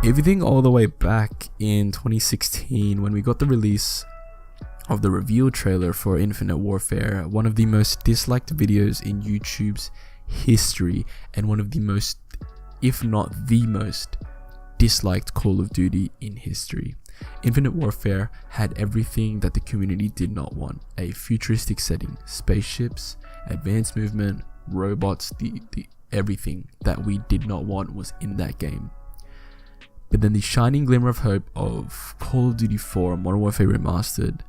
If you think all the way back in 2016 when we got the release of the reveal trailer for Infinite Warfare, one of the most disliked videos in YouTube's history and one of the most, if not the most, disliked Call of Duty in history. Infinite Warfare had everything that the community did not want: a futuristic setting, spaceships, advanced movement, robots, the everything that we did not want was in that game. But then the shining glimmer of hope of Call of Duty 4 Modern Warfare Remastered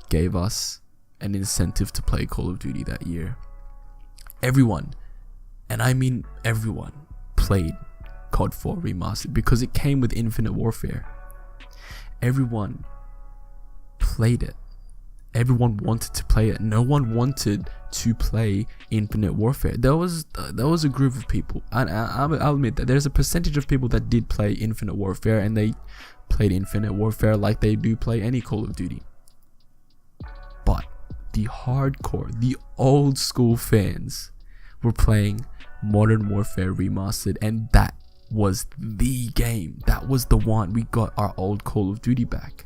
gave us an incentive to play Call of Duty that year. Everyone, and I mean everyone, played COD 4 Remastered because it came with Infinite Warfare. Everyone played it. Everyone wanted to play it. No one wanted to play Infinite Warfare. There was a group of people, and I'll admit that there's a percentage of people that did play Infinite Warfare, and they played Infinite Warfare like they do play any Call of Duty. But the hardcore, the old school fans were playing Modern Warfare Remastered, and that was the game. That was the one. We got our old Call of Duty back.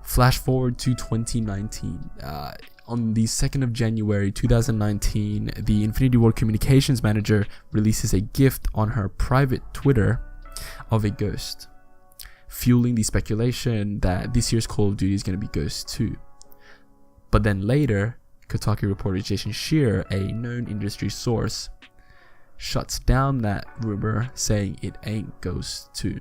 Flash forward to 2019. On the 2nd of January 2019, the Infinity Ward communications manager releases a gift on her private Twitter of a Ghost, fueling the speculation that this year's Call of Duty is going to be Ghost 2. But then later, Kotaku reporter Jason Scheer, a known industry source, shuts down that rumor, saying it ain't Ghost 2.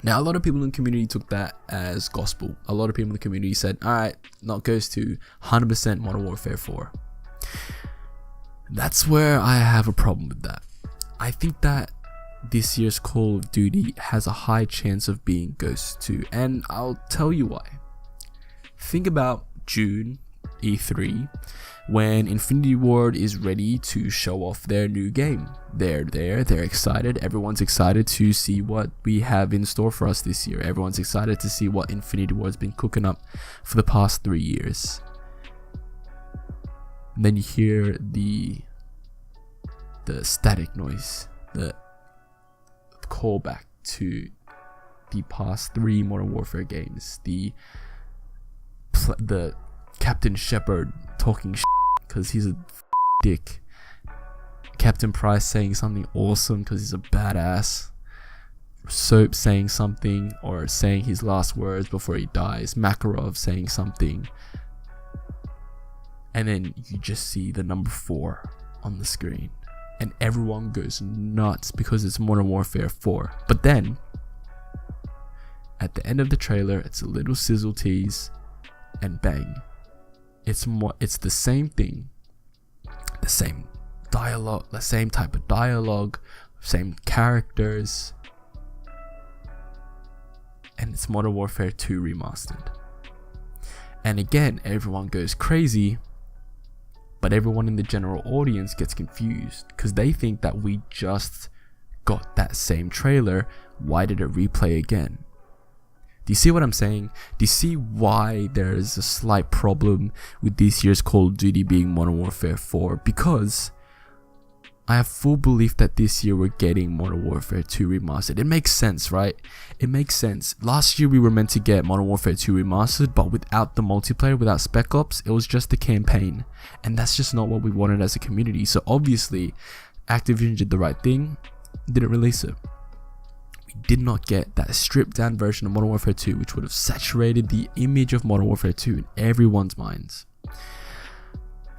Now, a lot of people in the community took that as gospel. A lot of people in the community said, alright, not Ghost 2, 100% Modern Warfare 4. That's where I have a problem with that. I think that this year's Call of Duty has a high chance of being Ghost 2, and I'll tell you why. Think about June E3, when Infinity Ward is ready to show off their new game. They're excited. Everyone's excited to see what we have in store for us this year. Everyone's excited to see what Infinity Ward's been cooking up for the past 3 years. And then you hear the static noise, the callback to the past 3 Modern Warfare games, the Captain Shepard talking because he's a dick, Captain Price saying something awesome because he's a badass, Soap saying something or saying his last words before he dies, Makarov saying something, and then you just see the number 4 on the screen and everyone goes nuts because it's Modern Warfare 4. But then at the end of the trailer, it's a little sizzle tease, and bang, it's the same thing, the same dialogue, the same type of dialogue, same characters, and it's Modern Warfare 2 Remastered. And again, everyone goes crazy, but everyone in the general audience gets confused because they think that we just got that same trailer. Why did it replay again? Do you see what I'm saying? Do you see why there is a slight problem with this year's Call of Duty being Modern Warfare 4? Because I have full belief that this year we're getting Modern Warfare 2 Remastered. It makes sense, right? It makes sense. Last year we were meant to get Modern Warfare 2 Remastered, but without the multiplayer, without Spec Ops, it was just the campaign. And that's just not what we wanted as a community. So obviously, Activision did the right thing, didn't release it. We did not get that stripped down version of Modern Warfare 2, which would have saturated the image of Modern Warfare 2 in everyone's minds.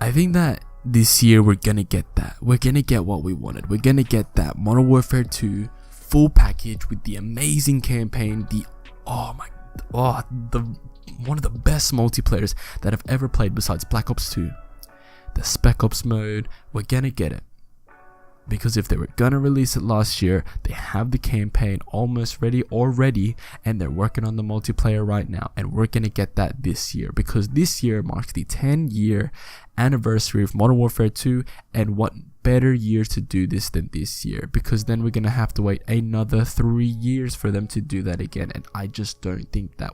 I think that this year we're gonna get that. We're gonna get what we wanted. We're gonna get that Modern Warfare 2 full package with the amazing campaign, one of the best multiplayers that I've ever played besides Black Ops 2. The Spec Ops mode, we're gonna get it. Because if they were gonna release it last year, they have the campaign almost ready already, and they're working on the multiplayer right now, and we're gonna get that this year, because this year marks the 10-year anniversary of Modern Warfare 2, and what better year to do this than this year, because then we're gonna have to wait another 3 years for them to do that again, and I just don't think that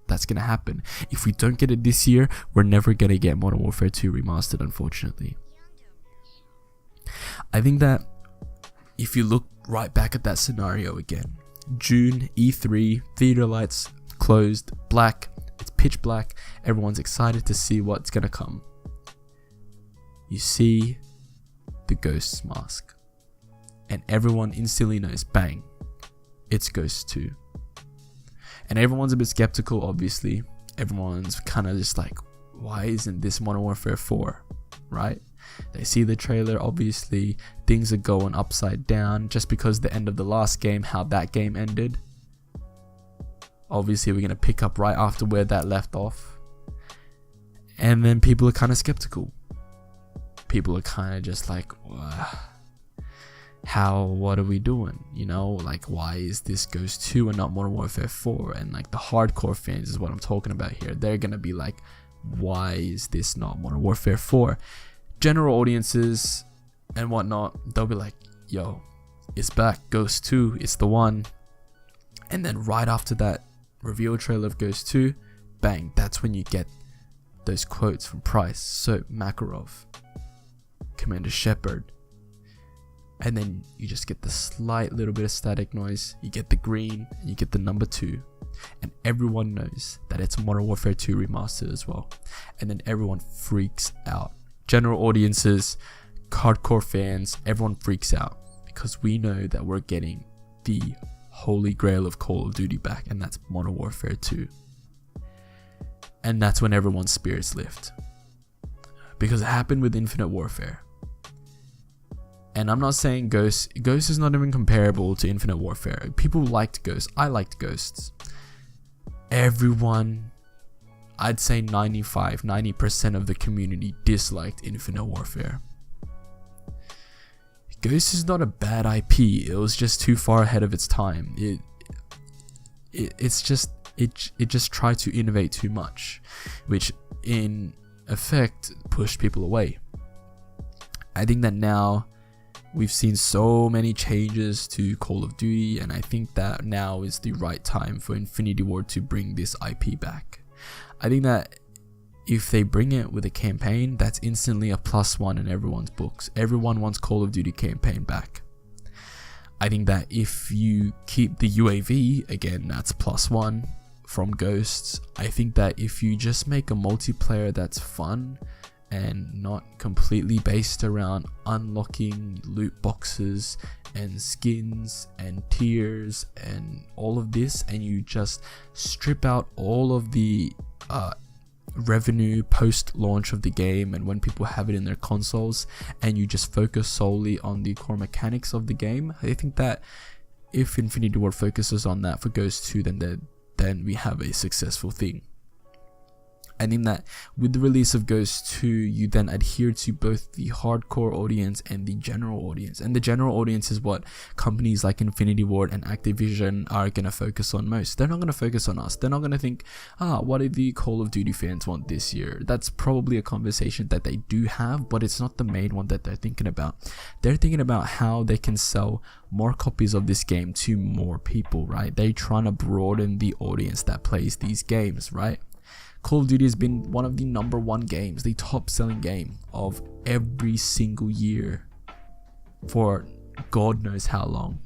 that's gonna happen. If we don't get it this year, we're never gonna get Modern Warfare 2 Remastered, unfortunately. I think that if you look right back at that scenario again, June, E3, theater lights closed, black, it's pitch black, everyone's excited to see what's gonna come. You see the Ghosts mask, and everyone instantly knows, bang, it's Ghosts 2. And everyone's a bit skeptical, obviously. Everyone's kind of just like, why isn't this Modern Warfare 4, right? They see the trailer, obviously things are going upside down just because the end of the last game, how that game ended. Obviously we're going to pick up right after where that left off. And then people are kind of skeptical. People are kind of just like, what are we doing? You know, like, why is this Ghost 2 and not Modern Warfare 4? And like the hardcore fans is what I'm talking about here. They're going to be like, why is this not Modern Warfare 4? General audiences and whatnot, they'll be like, yo, it's back, Ghost 2, it's the one. And then right after that reveal trailer of Ghost 2, bang, that's when you get those quotes from Price, so Makarov, Commander Shepard, and then you just get the slight little bit of static noise, you get the green, and you get the number 2, and everyone knows that it's Modern Warfare 2 remastered as well. And then everyone freaks out. General audiences, hardcore fans, everyone freaks out because we know that we're getting the holy grail of Call of Duty back, and that's Modern Warfare 2. And that's when everyone's spirits lift, because it happened with Infinite Warfare. And I'm not saying Ghost is not even comparable to Infinite Warfare. People liked Ghost. I liked Ghosts. Everyone, I'd say 90% of the community disliked Infinite Warfare. Ghost is not a bad IP. It was just too far ahead of its time. It just tried to innovate too much, which in effect pushed people away. I think that now we've seen so many changes to Call of Duty, and I think that now is the right time for Infinity Ward to bring this IP back. I think that if they bring it with a campaign, that's instantly a +1 in everyone's books. Everyone wants Call of Duty campaign back. I think that if you keep the UAV, again, that's +1 from Ghosts. I think that if you just make a multiplayer that's fun and not completely based around unlocking loot boxes and skins and tiers and all of this, and you just strip out all of the revenue post launch of the game and when people have it in their consoles, and you just focus solely on the core mechanics of the game, I think that if Infinity Ward focuses on that for Ghost 2, then we have a successful thing. I think that with the release of Ghost 2, you then adhere to both the hardcore audience and the general audience. And the general audience is what companies like Infinity Ward and Activision are going to focus on most. They're not going to focus on us. They're not going to think, what do the Call of Duty fans want this year? That's probably a conversation that they do have, but it's not the main one that they're thinking about. They're thinking about how they can sell more copies of this game to more people, right? They're trying to broaden the audience that plays these games, right? Call of Duty has been one of the #1 games, the top selling game of every single year for God knows how long,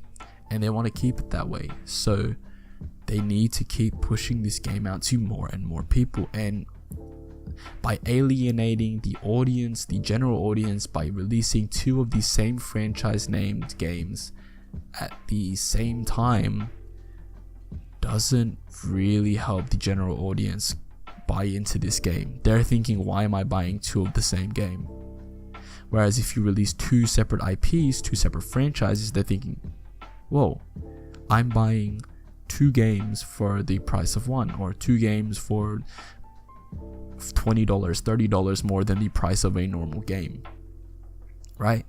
and they want to keep it that way. So they need to keep pushing this game out to more and more people, and by alienating the audience, the general audience, by releasing 2 of the same franchise named games at the same time, doesn't really help the general audience buy into this game. They're thinking, why am I buying 2 of the same game? Whereas if you release 2 separate IPs, 2 separate franchises, they're thinking, whoa, I'm buying 2 games for the price of 1, or 2 games for $20, $30 more than the price of a normal game, right?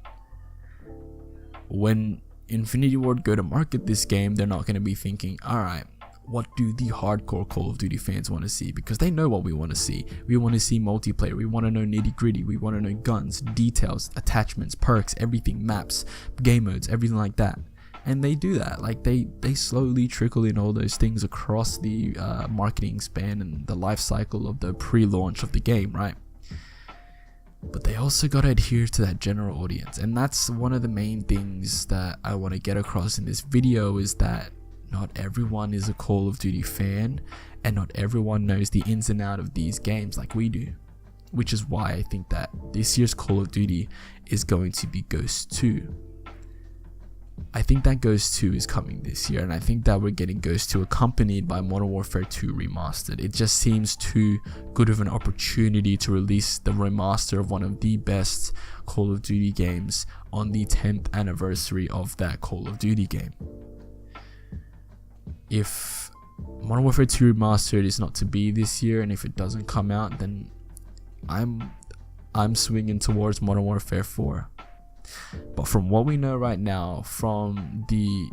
When Infinity Ward go to market this game, they're not going to be thinking, alright, what do the hardcore Call of Duty fans want to see? Because they know what we want to see. We want to see multiplayer. We want to know nitty gritty. We want to know guns, details, attachments, perks, everything, maps, game modes, everything like that. And they do that. Like they slowly trickle in all those things across the marketing span and the life cycle of the pre-launch of the game, right? but they also got to adhere to that general audience. And that's one of the main things that I want to get across in this video, is that not everyone is a Call of Duty fan, and not everyone knows the ins and outs of these games like we do, which is why I think that this year's Call of Duty is going to be Ghost 2. I think that Ghost 2 is coming this year, and I think that we're getting Ghost 2 accompanied by Modern Warfare 2 Remastered. It just seems too good of an opportunity to release the remaster of one of the best Call of Duty games on the 10th anniversary of that Call of Duty game. If Modern Warfare 2 Remastered is not to be this year, and if it doesn't come out, then I'm swinging towards Modern Warfare 4. But from what we know right now, from the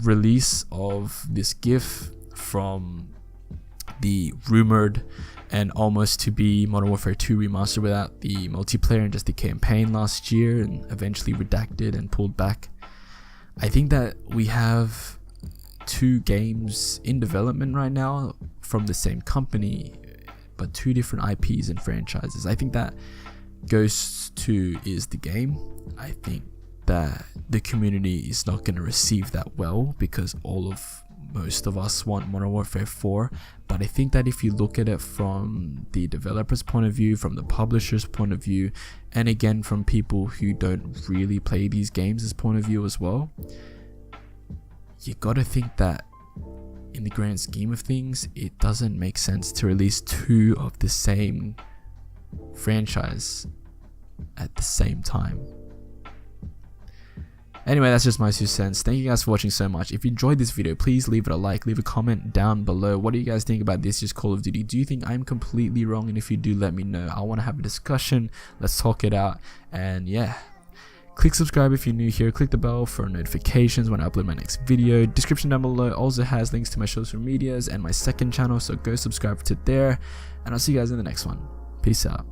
release of this GIF, from the rumored and almost to be Modern Warfare 2 Remastered without the multiplayer and just the campaign last year, and eventually redacted and pulled back, I think that we have 2 games in development right now from the same company, but 2 different IPs and franchises. I think that Ghost 2 is the game. I think that the community is not going to receive that well, because most of us want Modern Warfare 4. But I think that if you look at it from the developer's point of view, from the publisher's point of view, and again from people who don't really play these games' point of view as well, you gotta think that in the grand scheme of things, it doesn't make sense to release 2 of the same franchise at the same time. Anyway, that's just my 2 cents. Thank you guys for watching so much. If you enjoyed this video, please leave it a like, leave a comment down below. What do you guys think about this year's Call of Duty? Do you think I'm completely wrong? And if you do, let me know. I want to have a discussion. Let's talk it out. And yeah, click subscribe if you're new here. Click the bell for notifications when I upload my next video. Description down below also has links to my social medias and my second channel, so go subscribe to there. And I'll see you guys in the next one. Peace out.